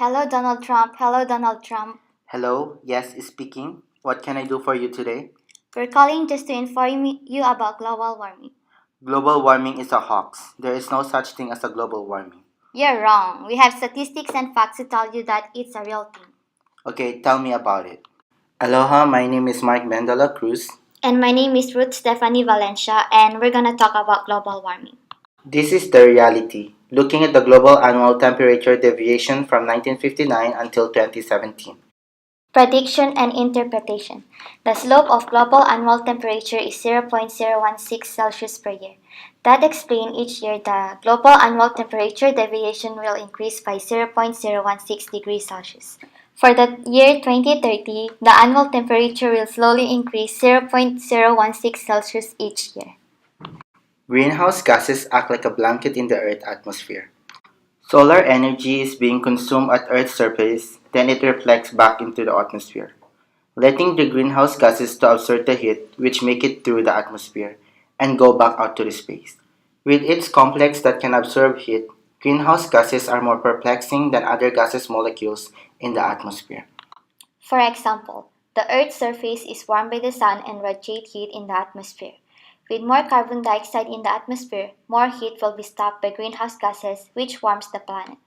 Hello, Donald Trump. Hello, Donald Trump. Hello, yes, speaking. What can I do for you today? We're calling just to inform you about global warming. Global warming is a hoax. There is no such thing as a global warming. You're wrong. We have statistics and facts to tell you that it's a real thing. Okay, tell me about it. Aloha, my name is Mark Mendola Cruz. And my name is Ruth Stephanie Valencia, and we're gonna talk about global warming. This is the reality, looking at the global annual temperature deviation from 1959 until 2017. Prediction and interpretation. The slope of global annual temperature is 0.016 Celsius per year. That explains each year the global annual temperature deviation will increase by 0.016 degrees Celsius. For the year 2030, the annual temperature will slowly increase 0.016 Celsius each year. Greenhouse gases act like a blanket in the Earth's atmosphere. Solar energy is being consumed at Earth's surface, then it reflects back into the atmosphere, letting the greenhouse gases to absorb the heat which make it through the atmosphere and go back out to the space. With its complex that can absorb heat, greenhouse gases are more perplexing than other gases molecules in the atmosphere. For example, the Earth's surface is warmed by the sun and radiates heat in the atmosphere. With more carbon dioxide in the atmosphere, more heat will be stopped by greenhouse gases, which warms the planet.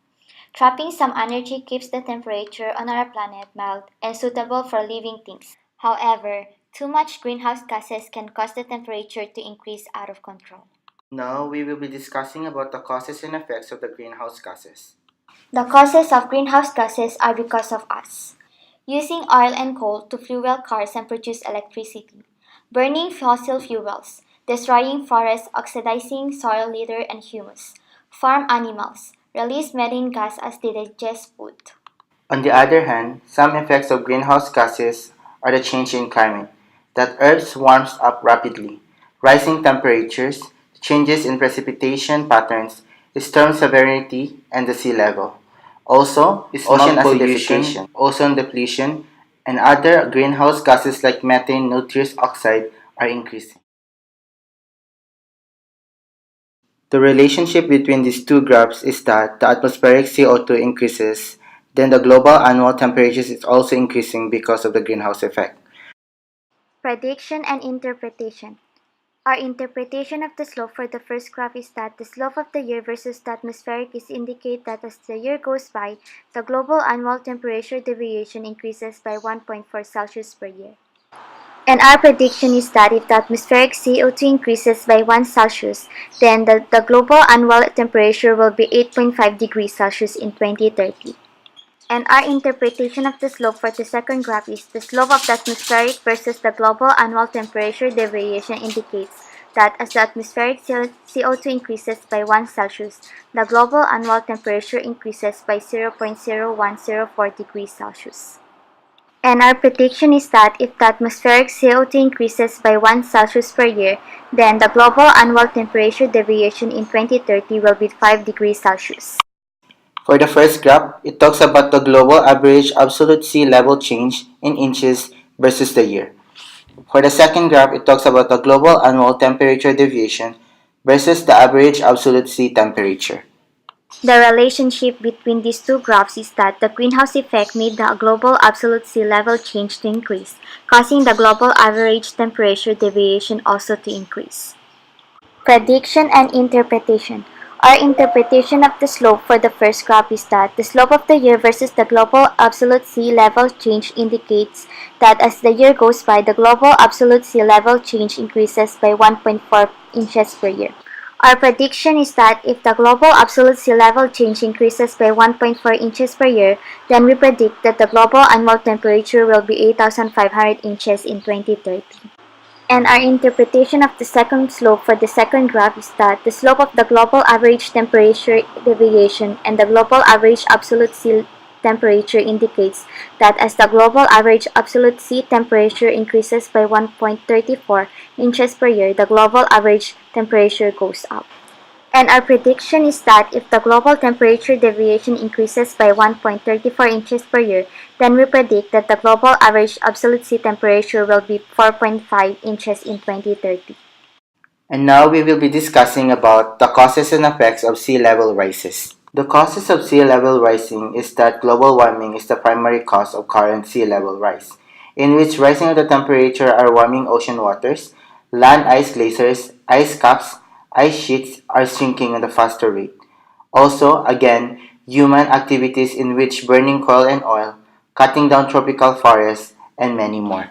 Trapping some energy keeps the temperature on our planet mild and suitable for living things. However, too much greenhouse gases can cause the temperature to increase out of control. Now we will be discussing about the causes and effects of the greenhouse gases. The causes of greenhouse gases are because of us. Using oil and coal to fuel cars and produce electricity. Burning fossil fuels. Destroying forests, oxidizing soil litter and humus. Farm animals. Release methane gas as they digest food. On the other hand, some effects of greenhouse gases are the change in climate, that Earth warms up rapidly, rising temperatures, changes in precipitation patterns, storm severity, and the sea level. Also, ocean pollution, ozone depletion, and other greenhouse gases like methane, nitrous oxide are increasing. The relationship between these two graphs is that the atmospheric CO2 increases, then the global annual temperatures is also increasing because of the greenhouse effect. Prediction and interpretation. Our interpretation of the slope for the first graph is that the slope of the year versus the atmospheric is indicate that as the year goes by, the global annual temperature deviation increases by 1.4 Celsius per year. And our prediction is that if the atmospheric CO2 increases by 1 Celsius, then the global annual temperature will be 8.5 degrees Celsius in 2030. And our interpretation of the slope for the second graph is the slope of the atmospheric versus the global annual temperature deviation indicates that as the atmospheric CO2 increases by 1 Celsius, the global annual temperature increases by 0.0104 degrees Celsius. And our prediction is that if the atmospheric CO2 increases by 1 Celsius per year, then the global annual temperature deviation in 2030 will be 5 degrees Celsius. For the first graph, it talks about the global average absolute sea level change in inches versus the year. For the second graph, it talks about the global annual temperature deviation versus the average absolute sea temperature. The relationship between these two graphs is that the greenhouse effect made the global absolute sea level change to increase, causing the global average temperature deviation also to increase. Prediction and interpretation. Our interpretation of the slope for the first graph is that the slope of the year versus the global absolute sea level change indicates that as the year goes by, the global absolute sea level change increases by 1.4 inches per year. Our prediction is that if the global absolute sea level change increases by 1.4 inches per year, then we predict that the global annual temperature will be 8,500 inches in 2030. And our interpretation of the second slope for the second graph is that the slope of the global average temperature deviation and the global average absolute sea temperature indicates that as the global average absolute sea temperature increases by 1.34 inches per year, the global average temperature goes up. And our prediction is that if the global temperature deviation increases by 1.34 inches per year, then we predict that the global average absolute sea temperature will be 4.5 inches in 2030. And now we will be discussing about the causes and effects of sea level rises. The causes of sea level rising is that global warming is the primary cause of current sea level rise, in which rising of the temperature are warming ocean waters, land ice glaciers, ice caps, ice sheets are shrinking at a faster rate. Also, again, human activities in which burning coal and oil, cutting down tropical forests, and many more.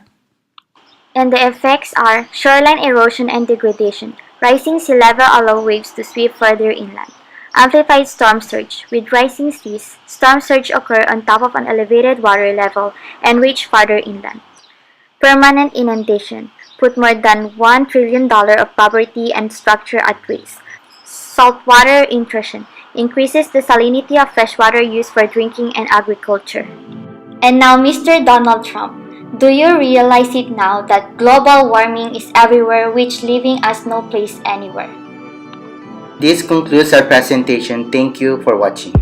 And the effects are shoreline erosion and degradation. Rising sea level allow waves to sweep further inland. Amplified storm surge. With rising seas, storm surge occur on top of an elevated water level and reach farther inland. Permanent inundation. Put more than $1 trillion of property and structure at risk. Saltwater intrusion. Increases the salinity of freshwater used for drinking and agriculture. And now, Mr. Donald Trump, do you realize it now that global warming is everywhere, which leaving us no place anywhere? This concludes our presentation. Thank you for watching.